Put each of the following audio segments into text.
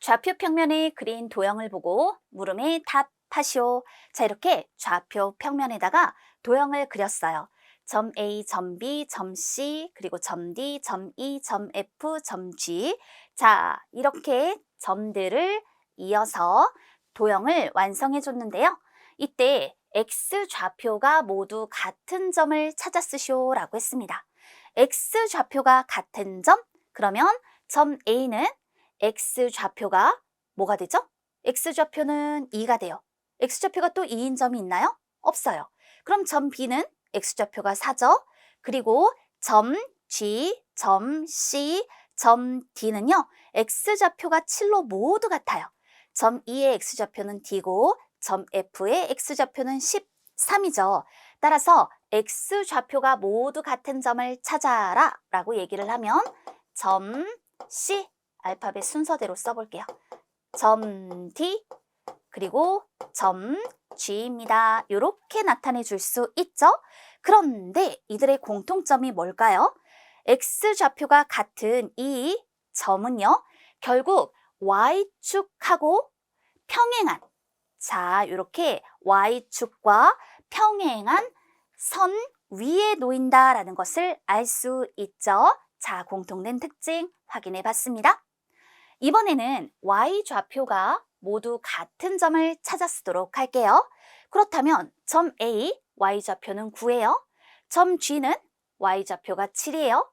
좌표 평면에 그린 도형을 보고 물음에 답하시오. 자, 이렇게 좌표 평면에다가 도형을 그렸어요. 점 A, 점 B, 점 C, 그리고 점 D, 점 E, 점 F, 점 G. 자, 이렇게 점들을 이어서 도형을 완성해 줬는데요. 이때 X 좌표가 모두 같은 점을 찾아 쓰시오 라고 했습니다. X 좌표가 같은 점? 그러면 점 A는 X 좌표가 뭐가 되죠? X 좌표는 2가 돼요. X 좌표가 또 2인 점이 있나요? 없어요. 그럼 점 B는 X 좌표가 4죠. 그리고 점 G, 점 C, 점 D는요. X 좌표가 7로 모두 같아요. 점 E의 X 좌표는 D고 점 F의 X 좌표는 13이죠. 따라서 X 좌표가 모두 같은 점을 찾아라 라고 얘기를 하면 점 C, 알파벳 순서대로 써볼게요. 점 D, 그리고 점 G입니다. 이렇게 나타내 줄 수 있죠? 그런데 이들의 공통점이 뭘까요? X 좌표가 같은 이 점은요, 결국 Y축하고 평행한, 자, 이렇게 Y축과 평행한 선 위에 놓인다라는 것을 알 수 있죠. 자, 공통된 특징 확인해 봤습니다. 이번에는 Y좌표가 모두 같은 점을 찾아 쓰도록 할게요. 그렇다면 점 A, Y좌표는 9예요. 점 G는 Y좌표가 7이에요.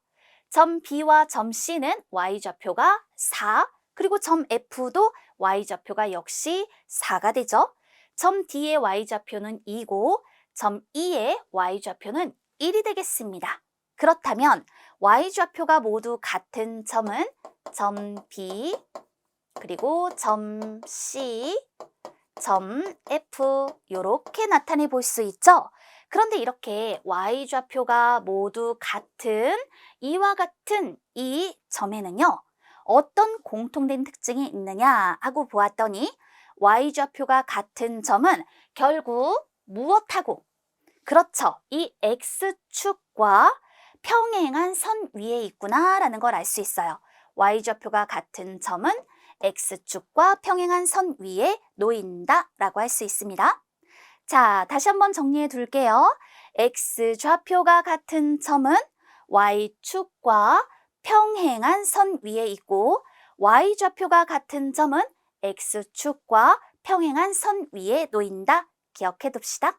점 B와 점 C는 Y좌표가 4, 그리고 점 F도 Y좌표가 역시 4가 되죠. 점 D의 Y좌표는 2고 점 E의 Y좌표는 1이 되겠습니다. 그렇다면 Y좌표가 모두 같은 점은 점 B, 그리고 점 C, 점 F 이렇게 나타내 볼 수 있죠? 그런데 이렇게 Y좌표가 모두 같은 이와 같은 이 점에는요, 어떤 공통된 특징이 있느냐 하고 보았더니 Y좌표가 같은 점은 결국 무엇하고? 그렇죠. 이 X축과 평행한 선 위에 있구나 라는 걸 알 수 있어요. Y좌표가 같은 점은 X축과 평행한 선 위에 놓인다 라고 할 수 있습니다. 자, 다시 한번 정리해 둘게요. X좌표가 같은 점은 Y축과 평행한 선 위에 있고 Y좌표가 같은 점은 X축과 평행한 선 위에 놓인다. 기억해 둡시다.